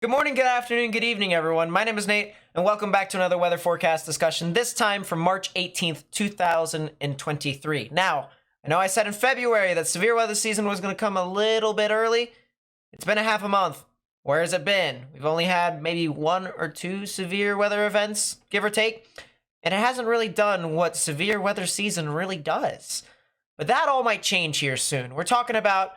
Good morning, good afternoon, good evening, everyone. My name is Nate, and welcome back to another weather forecast discussion, this time from March 18th, 2023. Now, I know I said in February that severe weather season was going to come a little bit early. It's been a half a month. Where has it been? We've only had maybe one or two severe weather events, give or take, and it hasn't really done what severe weather season really does. But that all might change here soon. We're talking about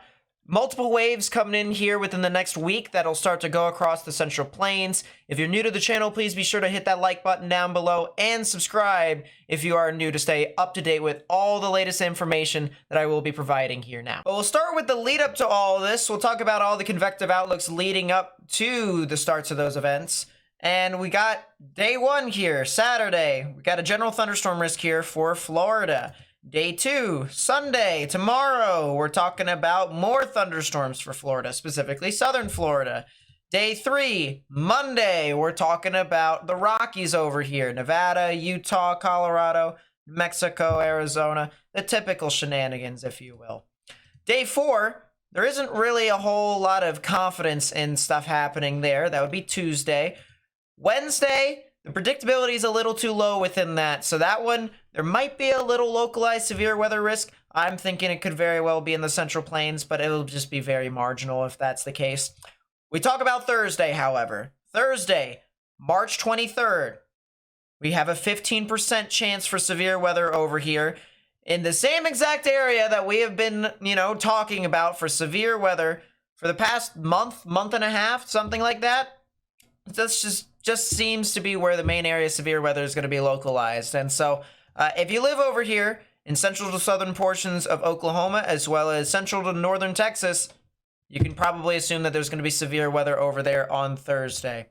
multiple waves coming in here within the next week that'll start to go across the Central Plains. If you're new to the channel, please be sure to hit that like button down below and subscribe if you are new to stay up to date with all the latest information that I will be providing here now. But we'll start with the lead up to all of this. We'll talk about all the convective outlooks leading up to the starts of those events. And we got day one here, Saturday. We got a general thunderstorm risk here for Florida. Day 2, Sunday, tomorrow, we're talking about more thunderstorms for Florida, specifically southern Florida. Day 3, Monday, we're talking about the Rockies over here, Nevada, Utah, Colorado, Mexico, Arizona, the typical shenanigans, if you will. Day 4, there isn't really a whole lot of confidence in stuff happening there. That would be Tuesday. Wednesday, the predictability is a little too low within that, so that one, there might be a little localized severe weather risk. I'm thinking it could very well be in the Central Plains, but it'll just be very marginal if that's the case. We talk about Thursday, however. Thursday, March 23rd, we have a 15% chance for severe weather over here in the same exact area that we have been, talking about for severe weather for the past month and a half, something like that. That's just seems to be where the main area of severe weather is going to be localized. And so if you live over here in central to southern portions of Oklahoma, as well as central to northern Texas, you can probably assume that there's going to be severe weather over there on Thursday.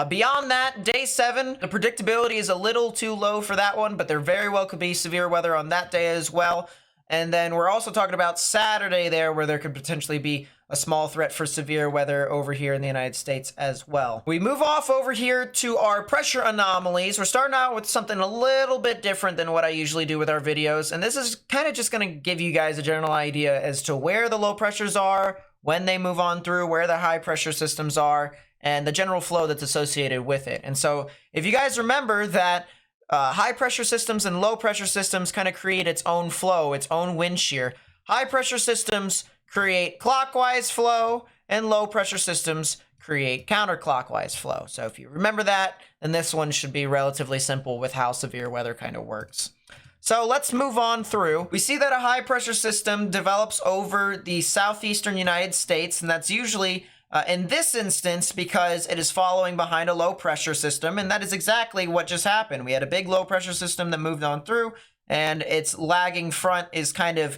Beyond that, day 7, the predictability is a little too low for that one, but there very well could be severe weather on that day as well. And then we're also talking about Saturday there, where there could potentially be a small threat for severe weather over here in the United States as well. We move off over here to our pressure anomalies. We're starting out with something a little bit different than what I usually do with our videos. And this is kind of just going to give you guys a general idea as to where the low pressures are, when they move on through, where the high pressure systems are, and the general flow that's associated with it. And so if you guys remember that high pressure systems and low pressure systems kind of create its own flow, its own wind shear. High pressure systems create clockwise flow, and low pressure systems create counterclockwise flow. So if you remember that, then this one should be relatively simple with how severe weather kind of works. So let's move on through. We see that a high pressure system develops over the southeastern United States, and that's usually in this instance because it is following behind a low pressure system, and that is exactly what just happened. We had a big low pressure system that moved on through, and its lagging front is kind of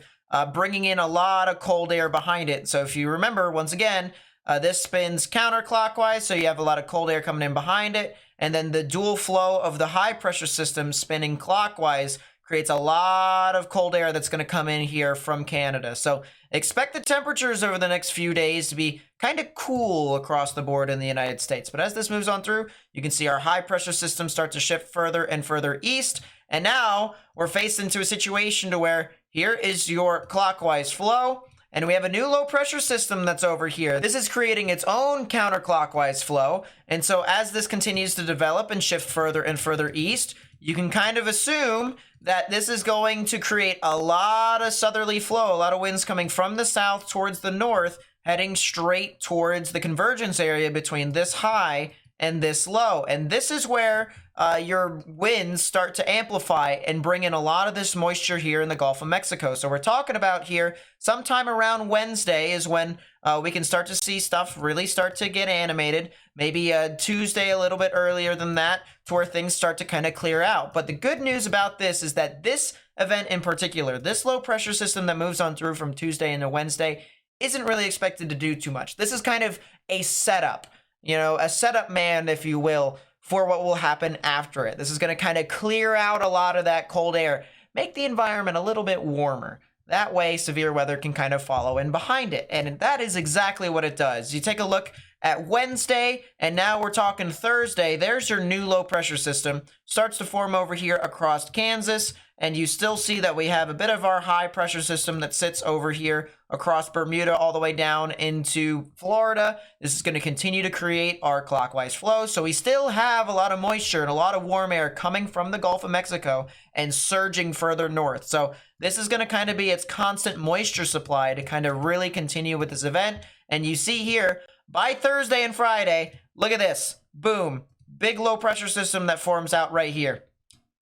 bringing in a lot of cold air behind it. So if you remember, once again, this spins counterclockwise, so you have a lot of cold air coming in behind it, and then the dual flow of the high pressure system spinning clockwise creates a lot of cold air that's going to come in here from Canada. So expect the temperatures over the next few days to be kind of cool across the board in the United States. But as this moves on through, you can see our high pressure system start to shift further and further east. And now we're faced into a situation to where here is your clockwise flow, and we have a new low pressure system that's over here. This is creating its own counterclockwise flow. And so as this continues to develop and shift further and further east, you can kind of assume that this is going to create a lot of southerly flow, a lot of winds coming from the south towards the north, heading straight towards the convergence area between this high and this low. And this is where your winds start to amplify and bring in a lot of this moisture here in the Gulf of Mexico. So we're talking about here sometime around Wednesday is when we can start to see stuff really start to get animated. Maybe Tuesday a little bit earlier than that, to where things start to kind of clear out. But the good news about this is that this event in particular, this low pressure system that moves on through from Tuesday into Wednesday, isn't really expected to do too much. This is kind of a setup, a setup man, if you will, for what will happen after it. This is going to kind of clear out a lot of that cold air, make the environment a little bit warmer. That way, severe weather can kind of follow in behind it. And that is exactly what it does. You take a look at Wednesday, and now we're talking Thursday. There's your new low pressure system. Starts to form over here across Kansas. and you still see that we have a bit of our high pressure system that sits over here across Bermuda all the way down into Florida. This is going to continue to create our clockwise flow. So we still have a lot of moisture and a lot of warm air coming from the Gulf of Mexico and surging further north. So this is going to kind of be its constant moisture supply to kind of really continue with this event. And you see here, by Thursday and Friday, look at this. Boom. Big low pressure system that forms out right here.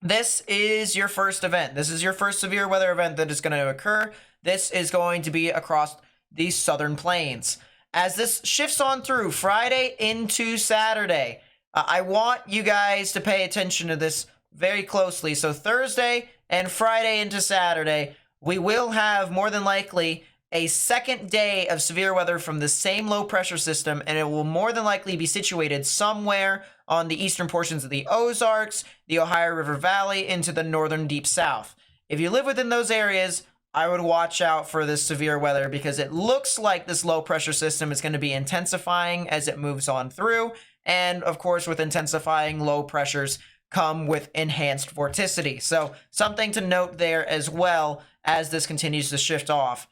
This is your first event. This is your first severe weather event that is going to occur. This is going to be across the southern plains. As this shifts on through Friday into Saturday, I want you guys to pay attention to this very closely. So Thursday and Friday into Saturday, we will have more than likely a second day of severe weather from the same low pressure system, and it will more than likely be situated somewhere on the eastern portions of the Ozarks, the Ohio River Valley, into the northern deep south. If you live within those areas, I would watch out for this severe weather because it looks like this low pressure system is going to be intensifying as it moves on through. And of course, with intensifying low pressures come with enhanced vorticity. So something to note there as well as this continues to shift off.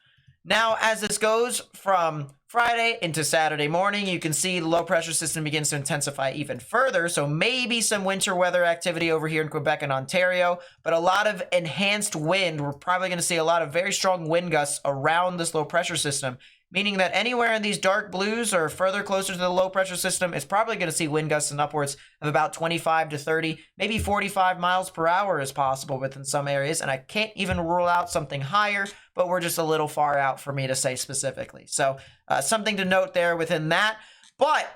Now, as this goes from Friday into Saturday morning, you can see the low pressure system begins to intensify even further. So maybe some winter weather activity over here in Quebec and Ontario, but a lot of enhanced wind. We're probably going to see a lot of very strong wind gusts around this low pressure system, meaning that anywhere in these dark blues or further closer to the low pressure system is probably going to see wind gusts in upwards of about 25 to 30, maybe 45 miles per hour is possible within some areas. And I can't even rule out something higher, but we're just a little far out for me to say specifically. So something to note there within that. But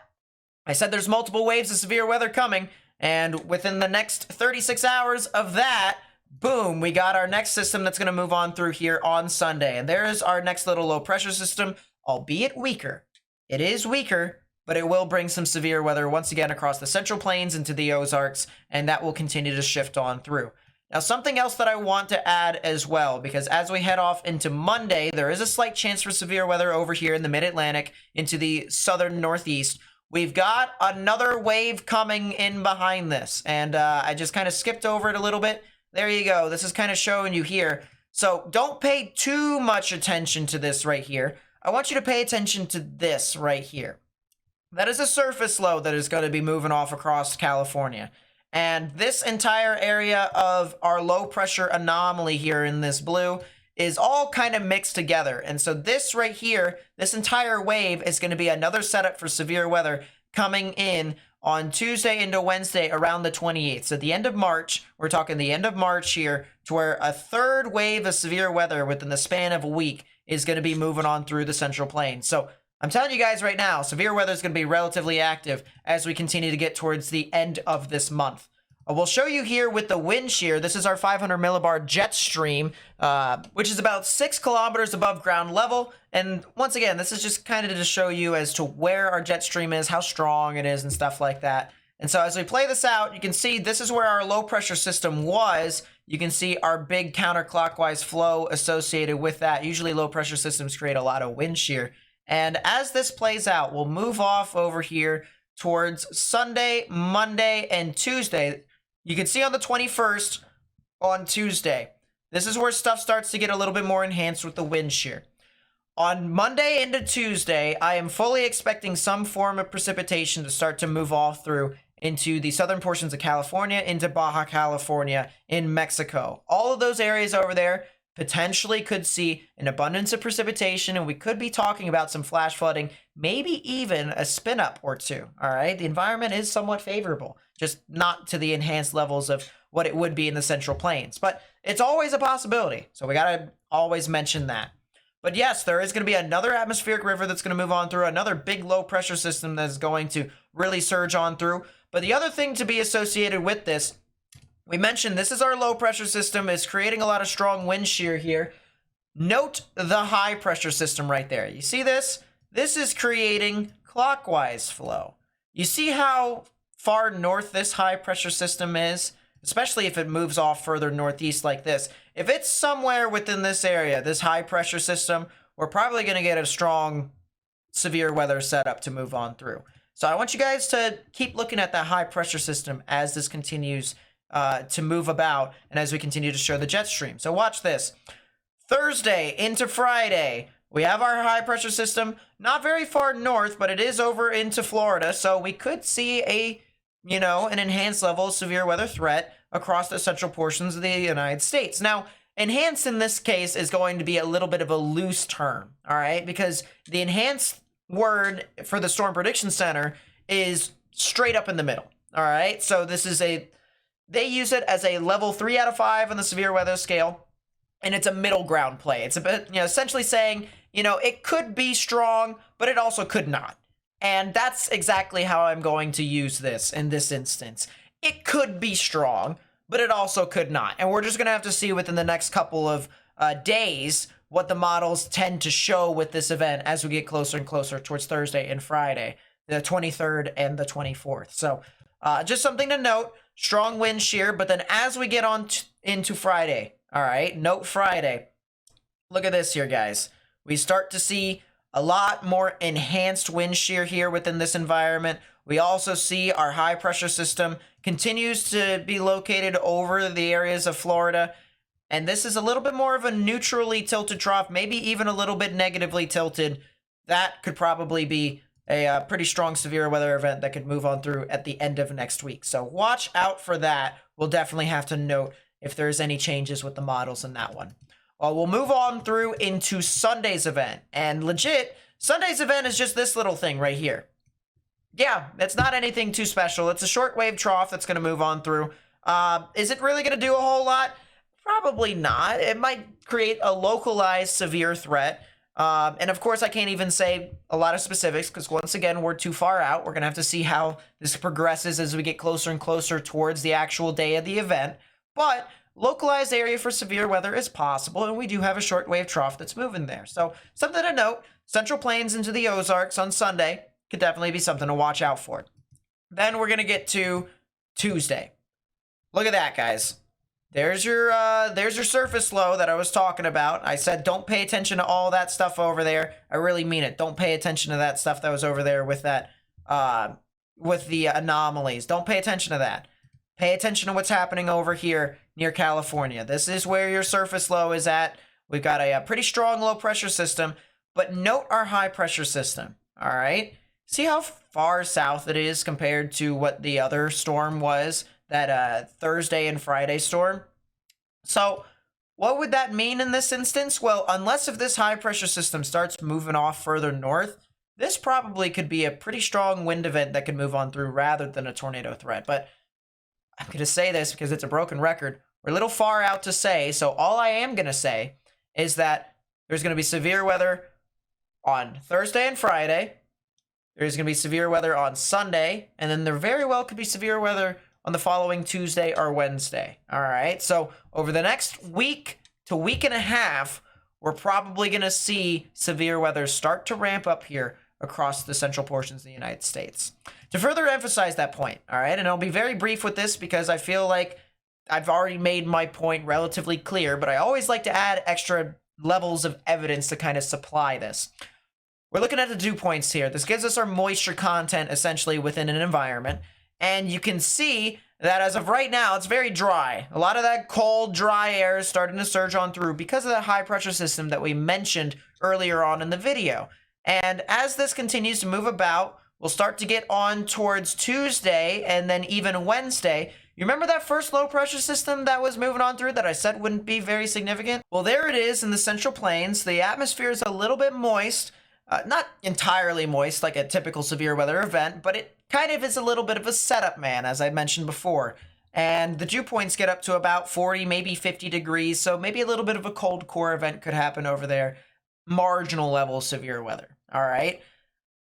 I said there's multiple waves of severe weather coming, and within the next 36 hours of that, boom, we got our next system that's going to move on through here on Sunday. And there's our next little low pressure system, albeit weaker. It is weaker, but it will bring some severe weather once again across the Central Plains into the Ozarks, and that will continue to shift on through. Now, something else that I want to add as well, because as we head off into Monday, there is a slight chance for severe weather over here in the mid-Atlantic into the southern northeast. We've got another wave coming in behind this, and I just kind of skipped over it a little bit. There you go. This is kind of showing you here. So don't pay too much attention to this right here. I want you to pay attention to this right here. That is a surface low that is going to be moving off across California. And this entire area of our low pressure anomaly here in this blue is all kind of mixed together. And so this right here, this entire wave is going to be another setup for severe weather coming in on Tuesday into Wednesday around the 28th. So the end of March, we're talking the end of March here, to where a third wave of severe weather within the span of a week is going to be moving on through the Central Plains. So I'm telling you guys right now, severe weather is going to be relatively active as we continue to get towards the end of this month. We'll show you here with the wind shear. This is our 500 millibar jet stream, which is about 6 kilometers above ground level. And once again, this is just kind of to show you as to where our jet stream is, how strong it is, and stuff like that. And so as we play this out, you can see this is where our low pressure system was. You can see our big counterclockwise flow associated with that. Usually low pressure systems create a lot of wind shear. And as this plays out, we'll move off over here towards Sunday, Monday, and Tuesday. You can see on the 21st on Tuesday, this is where stuff starts to get a little bit more enhanced with the wind shear. On Monday into Tuesday, I am fully expecting some form of precipitation to start to move off through into the southern portions of California, into Baja California, in Mexico. All of those areas over there potentially could see an abundance of precipitation, and we could be talking about some flash flooding, maybe even a spin up or two. All right, the environment is somewhat favorable, just not to the enhanced levels of what it would be in the Central Plains, but it's always a possibility. So we got to always mention that. But yes, there is going to be another atmospheric river that's going to move on through, another big low pressure system that is going to really surge on through. But the other thing to be associated with this, we mentioned this is our low pressure system. It's creating a lot of strong wind shear here. Note the high pressure system right there. You see this? This is creating clockwise flow. You see how far north this high pressure system is? Especially if it moves off further northeast like this. If it's somewhere within this area, this high pressure system, we're probably going to get a strong severe weather setup to move on through. So I want you guys to keep looking at that high pressure system as this continues to move about, and as we continue to show the jet stream. So watch this. Thursday into Friday, we have our high pressure system not very far north, but it is over into Florida, so we could see an enhanced level of severe weather threat across the central portions of the United States. Now, enhanced in this case is going to be a little bit of a loose term, all right? Because the enhanced word for the Storm Prediction Center is straight up in the middle, all right? So they use it as a level 3 out of 5 on the severe weather scale, and it's a middle ground play. It's a bit, essentially saying, it could be strong, but it also could not. And that's exactly how I'm going to use this in this instance. It could be strong, but it also could not. And we're just going to have to see within the next couple of days what the models tend to show with this event as we get closer and closer towards Thursday and Friday, the 23rd and the 24th. So just something to note, strong wind shear. But then as we get on into Friday, all right, note Friday, look at this here, guys. We start to see a lot more enhanced wind shear here within this environment. We also see our high pressure system continues to be located over the areas of Florida. And this is a little bit more of a neutrally tilted trough, maybe even a little bit negatively tilted. That could probably be a pretty strong severe weather event that could move on through at the end of next week. So watch out for that. We'll definitely have to note if there's any changes with the models in that one. We'll move on through into Sunday's event. And legit, Sunday's event is just this little thing right here. Yeah, it's not anything too special. It's a shortwave trough that's going to move on through. Is it really going to do a whole lot? Probably not. It might create a localized severe threat. And of course, I can't even say a lot of specifics because once again, we're too far out. We're going to have to see how this progresses as we get closer and closer towards the actual day of the event. But localized area for severe weather is possible, and we do have a shortwave trough that's moving there. So something to note, Central Plains into the Ozarks on Sunday could definitely be something to watch out for. Then we're going to get to Tuesday. Look at that, guys. There's your surface low that I was talking about. I said don't pay attention to all that stuff over there. I really mean it. Don't pay attention to that stuff that was over there with that with the anomalies. Don't pay attention to that. Pay attention to what's happening over here near California. This is where your surface low is at. We've got a pretty strong low pressure system, but note our high pressure system. All right. See how far south it is compared to what the other storm was, that Thursday and Friday storm. So what would that mean in this instance? Well, unless if this high pressure system starts moving off further north, this probably could be a pretty strong wind event that could move on through rather than a tornado threat. But I'm going to say this because it's a broken record. We're a little far out to say, so all I am going to say is that there's going to be severe weather on Thursday and Friday. There's going to be severe weather on Sunday, and then there very well could be severe weather on the following Tuesday or Wednesday. All right, so over the next week to week and a half, we're probably going to see severe weather start to ramp up here across the central portions of the United States. To further emphasize that point, all right, and I'll be very brief with this because I feel like I've already made my point relatively clear, but I always like to add extra levels of evidence to kind of supply this. We're looking at the dew points here. This gives us our moisture content essentially within an environment, and you can see that as of right now, it's very dry. A lot of that cold, dry air is starting to surge on through because of the high pressure system that we mentioned earlier on in the video. And as this continues to move about, we'll start to get on towards Tuesday and then even Wednesday. You remember that first low pressure system that was moving on through that I said wouldn't be very significant? Well, there it is in the Central Plains. The atmosphere is a little bit moist, not entirely moist like a typical severe weather event, but it kind of is a little bit of a setup, man, as I mentioned before. And the dew points get up to about 40, maybe 50 degrees, so maybe a little bit of a cold core event could happen over there. Marginal level severe weather, all right?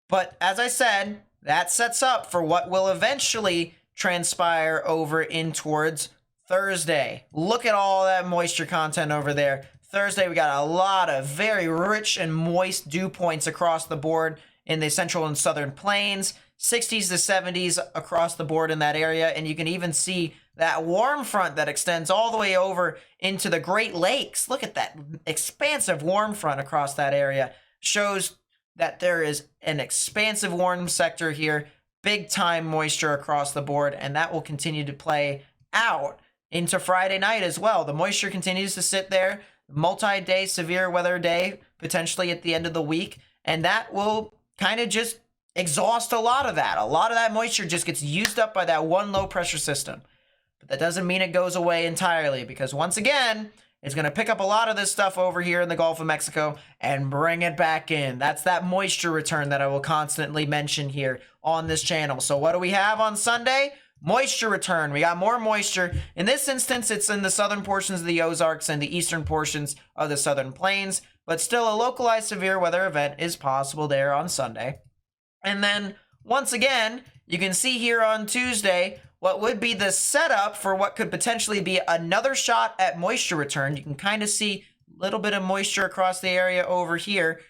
But as I said, that sets up for what will eventually transpire over in towards Thursday. Look at all that moisture content over there. Thursday, we got a lot of very rich and moist dew points across the board in the central and southern plains, 60s to 70s across the board in that area. And you can even see that warm front that extends all the way over into the Great Lakes. Look at that expansive warm front across that area. Shows that there is an expansive warm sector here, big time moisture across the board, and that will continue to play out into Friday night as well. The moisture continues to sit there. Multi-day severe weather day, potentially at the end of the week. And that will kind of just exhaust a lot of that. A lot of that moisture just gets used up by that one low pressure system. But that doesn't mean it goes away entirely, because once again, it's going to pick up a lot of this stuff over here in the Gulf of Mexico and bring it back in. That's that moisture return that I will constantly mention here on this channel. So what do we have on Sunday? Moisture return. We got more moisture. In this instance, it's in the southern portions of the Ozarks and the eastern portions of the southern plains, but still a localized severe weather event is possible there on Sunday. And then once again, you can see here on Tuesday what would be the setup for what could potentially be another shot at moisture return. You can kind of see a little bit of moisture across the area over here.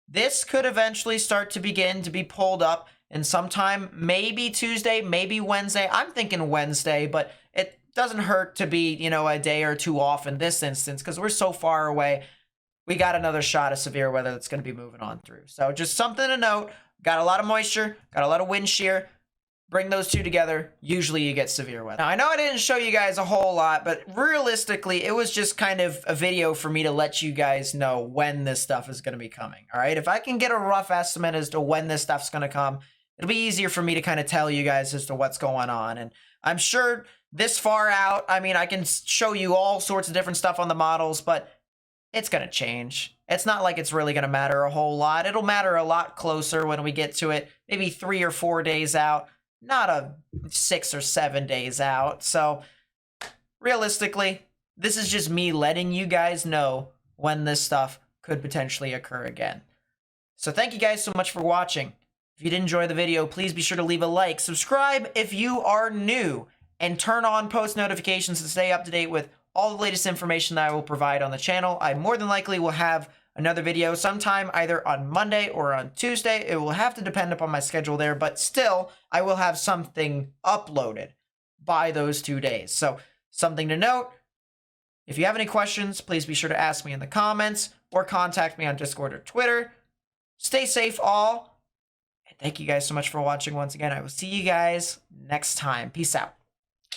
This could eventually start to begin to be pulled up, and sometime maybe Tuesday, maybe Wednesday. I'm thinking Wednesday, but it doesn't hurt to be, a day or two off in this instance, because we're so far away. We got another shot of severe weather that's going to be moving on through. So just something to note. Got a lot of moisture, got a lot of wind shear. Bring those two together, usually you get severe weather. Now, I know I didn't show you guys a whole lot, but realistically, it was just kind of a video for me to let you guys know when this stuff is going to be coming, all right? If I can get a rough estimate as to when this stuff's going to come, it'll be easier for me to kind of tell you guys as to what's going on. And I'm sure this far out, I can show you all sorts of different stuff on the models, but it's going to change. It's not like it's really going to matter a whole lot. It'll matter a lot closer when we get to it, maybe 3 or 4 days out. Not a 6 or 7 days out. So realistically, this is just me letting you guys know when this stuff could potentially occur again. So thank you guys so much for watching. If you did enjoy the video, please be sure to leave a like, subscribe if you are new, and turn on post notifications to stay up to date with all the latest information that I will provide on the channel. I more than likely will have another video sometime either on Monday or on Tuesday. It will have to depend upon my schedule there, but still, I will have something uploaded by those 2 days. So something to note, if you have any questions, please be sure to ask me in the comments or contact me on Discord or Twitter. Stay safe all, and thank you guys so much for watching once again. I will see you guys next time. Peace out.